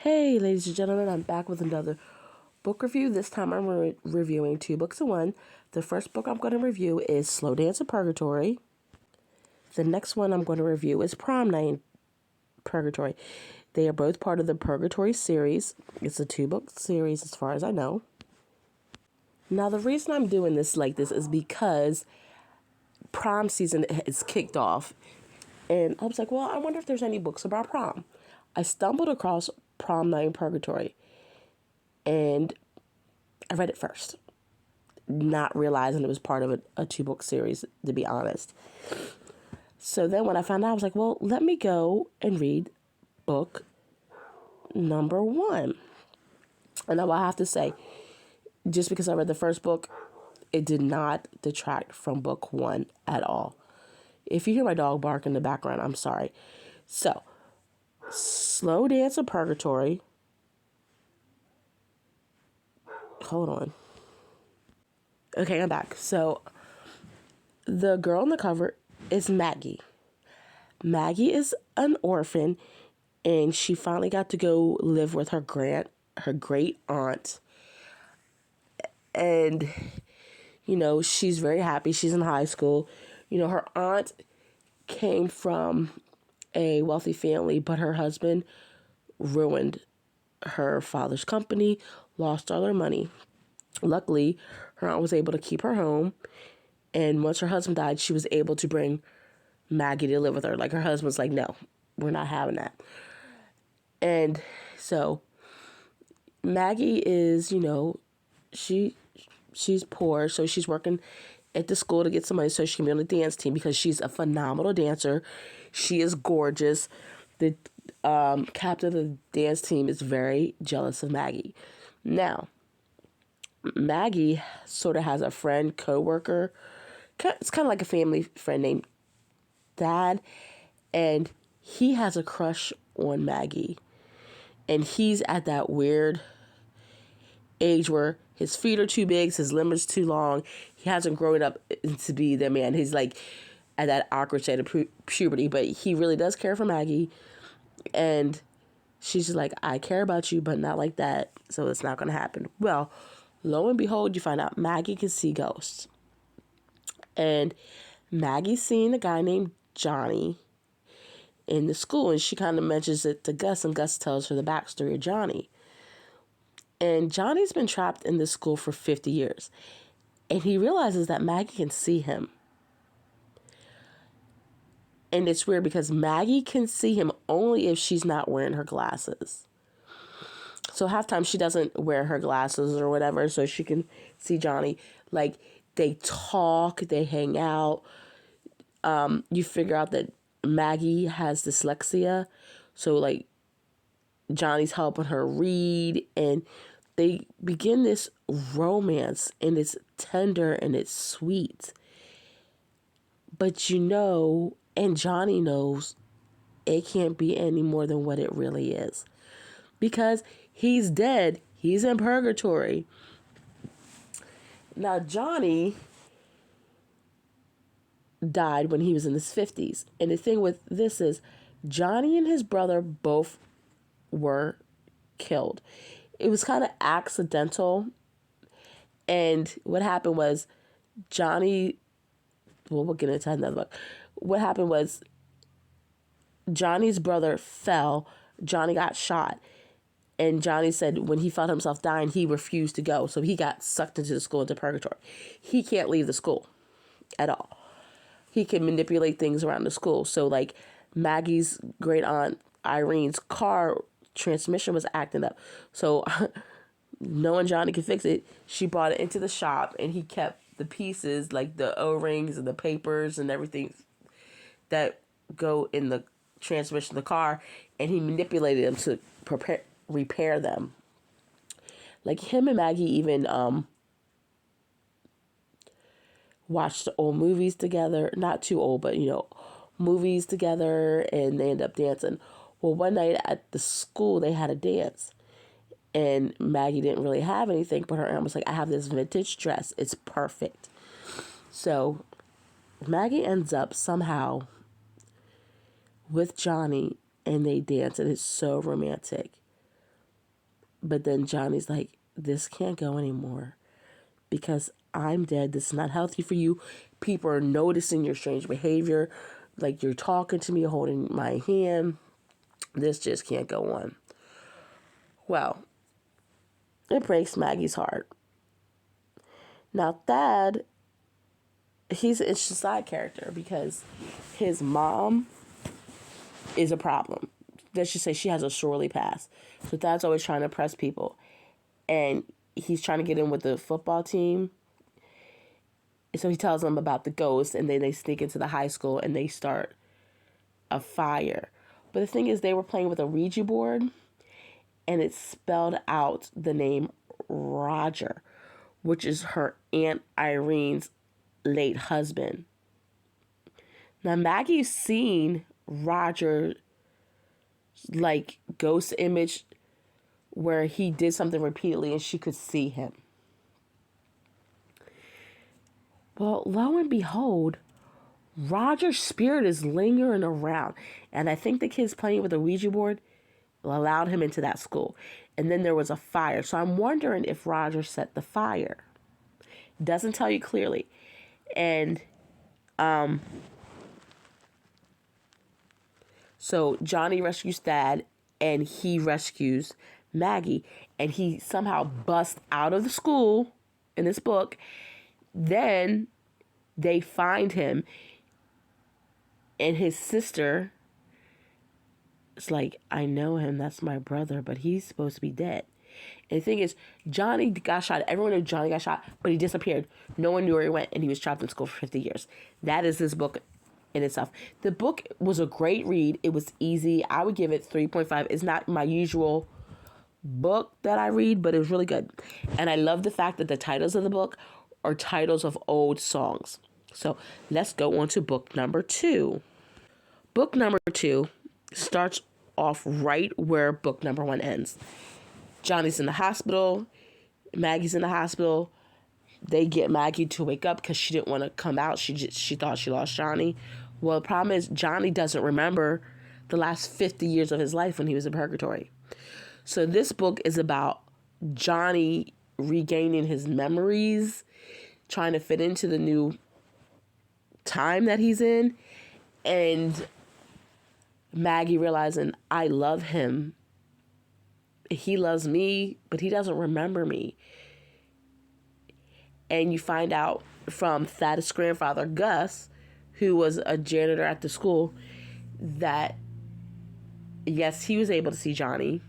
Hey, ladies and gentlemen, I'm back with another book review. This time I'm reviewing two books in one. The first book I'm going to review is Slow Dance of Purgatory. The next one I'm going to review is Prom Night in Purgatory. They are both part of the Purgatory series. It's a two-book series as far as I know. Now, the reason I'm doing this like this is because prom season is kicked off. And I was like, well, I wonder if there's any books about prom. I stumbled across Prom Night in Purgatory, and I read it first, not realizing it was part of a two-book series, to be honest. So then when I found out, I was like, well, let me go and read book number one. And now I have to say, just because I read the first book, it did not detract from book one at all. If you hear my dog bark in the background, I'm sorry. So, Slow Dance of Purgatory. Hold on. Okay, I'm back. So, the girl on the cover is Maggie. Maggie is an orphan, and she finally got to go live with her great aunt. And, she's very happy. She's in high school. Her aunt came from a wealthy family, but her husband ruined her father's company, lost all her money. Luckily, her aunt was able to keep her home, and once her husband died, she was able to bring Maggie to live with her. Like, her husband's like, no, we're not having that. And so Maggie is, she's poor, so she's working at the school to get some money so she can be on the dance team because she's a phenomenal dancer. She is gorgeous. The captain of the dance team is very jealous of Maggie. Now, Maggie sort of has a friend, co-worker. It's kind of like a family friend named Dad, and he has a crush on Maggie. And he's at that weird age where his feet are too big, his limbs too long. He hasn't grown up to be the man. He's like at that awkward state of puberty, but he really does care for Maggie. And she's just like, I care about you, but not like that, so it's not going to happen. Well, lo and behold, you find out Maggie can see ghosts. And Maggie's seen a guy named Johnny in the school, and she kind of mentions it to Gus, and Gus tells her the backstory of Johnny. And Johnny's been trapped in this school for 50 years. And he realizes that Maggie can see him. And it's weird because Maggie can see him only if she's not wearing her glasses. So half time she doesn't wear her glasses or whatever, so she can see Johnny. Like, they talk, they hang out. You figure out that Maggie has dyslexia. So, like, Johnny's helping her read, and they begin this romance, and it's tender and it's sweet. But and Johnny knows it can't be any more than what it really is. Because he's dead. He's in purgatory. Now, Johnny died when he was in his 50s. And the thing with this is, Johnny and his brother both were killed. It was kind of accidental. And what happened was Johnny, well, we'll get into another book. What happened was Johnny's brother fell. Johnny got shot. And Johnny said when he felt himself dying, he refused to go. So he got sucked into the school, into purgatory. He can't leave the school at all. He can manipulate things around the school. So, like, Maggie's great aunt Irene's car transmission was acting up. So, knowing Johnny could fix it, she brought it into the shop, and he kept the pieces, like the O-rings and the papers and everything that go in the transmission of the car, and he manipulated them to repair them. Like, him and Maggie even watched old movies together. Not too old, but, movies together, and they end up dancing. Well, one night at the school, they had a dance. And Maggie didn't really have anything, but her aunt was like, I have this vintage dress. It's perfect. So Maggie ends up somehow with Johnny, and they dance, and it's so romantic. But then Johnny's like, this can't go anymore because I'm dead. This is not healthy for you. People are noticing your strange behavior. Like you're talking to me, holding my hand. This just can't go on. Well, it breaks Maggie's heart. Now, Thad, he's an interesting side character because his mom is a problem. Let's just say she has a sorely past. So Thad's always trying to impress people. And he's trying to get in with the football team. So he tells them about the ghost, and then they sneak into the high school and they start a fire. But the thing is, they were playing with a Ouija board, and it spelled out the name Roger, which is her Aunt Irene's late husband. Now, Maggie's seen Roger's like ghost image where he did something repeatedly and she could see him. Well, lo and behold, Roger's spirit is lingering around. And I think the kids playing with the Ouija board allowed him into that school. And then there was a fire. So I'm wondering if Roger set the fire. Doesn't tell you clearly. And so Johnny rescues Thad and he rescues Maggie. And he somehow busts out of the school in this book. Then they find him, and his sister is like, I know him, that's my brother, but he's supposed to be dead. And the thing is, Johnny got shot. Everyone knew Johnny got shot, but he disappeared. No one knew where he went, and he was trapped in school for 50 years. That is this book in itself. The book was a great read. It was easy. I would give it 3.5. It's not my usual book that I read, but it was really good. And I love the fact that the titles of the book are titles of old songs. So let's go on to book number 2. Book number 2 starts off right where book number 1 ends. Johnny's in the hospital. Maggie's in the hospital. They get Maggie to wake up because she didn't want to come out. She thought she lost Johnny. Well, the problem is Johnny doesn't remember the last 50 years of his life when he was in Purgatory. So this book is about Johnny regaining his memories, trying to fit into the new time that he's in, and Maggie realizing, I love him. He loves me, but he doesn't remember me. And you find out from Thad's grandfather, Gus, who was a janitor at the school, that yes, he was able to see Johnny.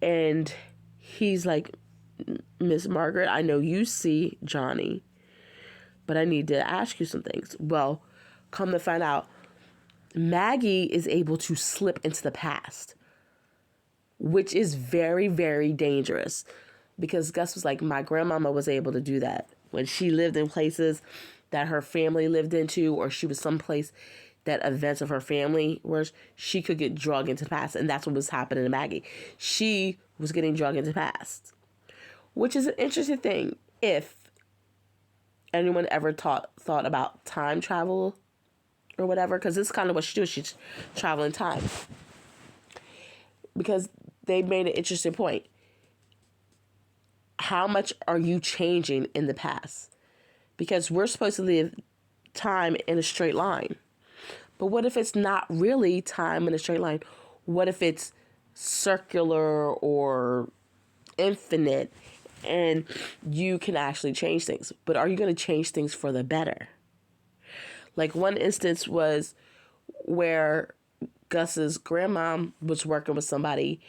And he's like, Miss Margaret, I know you see Johnny, but I need to ask you some things. Well, come to find out, Maggie is able to slip into the past, which is very, very dangerous. Because Gus was like, my grandmama was able to do that when she lived in places that her family lived into, or she was someplace that events of her family where she could get drugged into the past. And that's what was happening to Maggie. She was getting drugged into the past, which is an interesting thing if anyone ever thought about time travel or whatever, because this is kind of what she does. She's traveling time. Because they made an interesting point. How much are you changing in the past? Because we're supposed to live time in a straight line. But what if it's not really time in a straight line? What if it's circular or infinite and you can actually change things? But are you going to change things for the better? Like one instance was where Gus's grandmom was working with somebody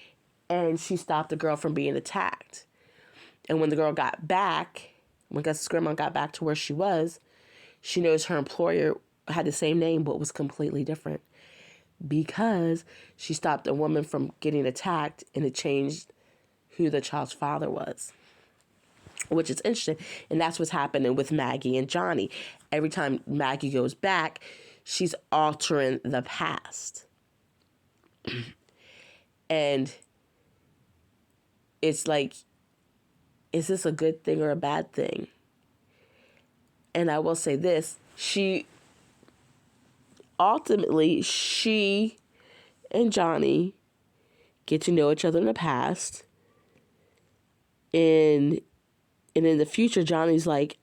and she stopped the girl from being attacked. And when the girl got back, when Gus's grandma got back to where she was, she noticed her employer had the same name but was completely different because she stopped a woman from getting attacked and it changed who the child's father was, which is interesting. And that's what's happening with Maggie and Johnny. Every time Maggie goes back, she's altering the past. And it's like, is this a good thing or a bad thing? And I will say this, she and Johnny get to know each other in the past. And in the future, Johnny's like,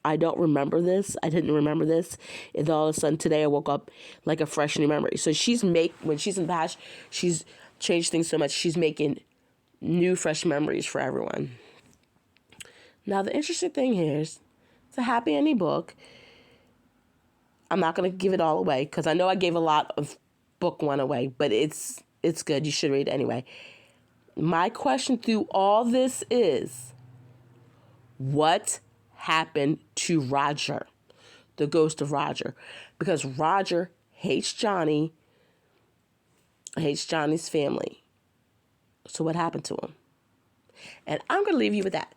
I don't remember this. I didn't remember this. And all of a sudden today I woke up like a fresh new memory. So when she's in the past, she's changed things so much. She's making new fresh memories for everyone. Now the interesting thing here is it's a happy ending book. I'm not going to give it all away because I know I gave a lot of book one away, but it's good. You should read it anyway. My question through all this is, what happened to Roger, the ghost of Roger? Because Roger hates Johnny, hates Johnny's family. So what happened to him? And I'm going to leave you with that.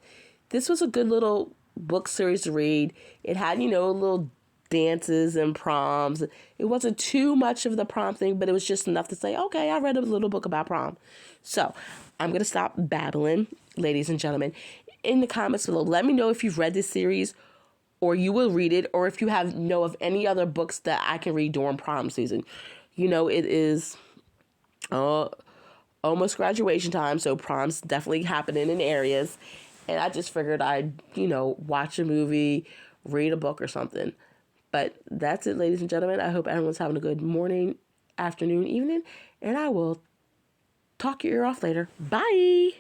This was a good little book series to read. It had, little dances and proms. It wasn't too much of the prom thing, but it was just enough to say, okay, I read a little book about prom. So I'm going to stop babbling, ladies and gentlemen. In the comments below, let me know if you've read this series or you will read it, or if you know of any other books that I can read during prom season. It is almost graduation time, so prom's definitely happening in areas. And I just figured I'd, watch a movie, read a book or something. But that's it, ladies and gentlemen. I hope everyone's having a good morning, afternoon, evening, and I will talk your ear off later. Bye!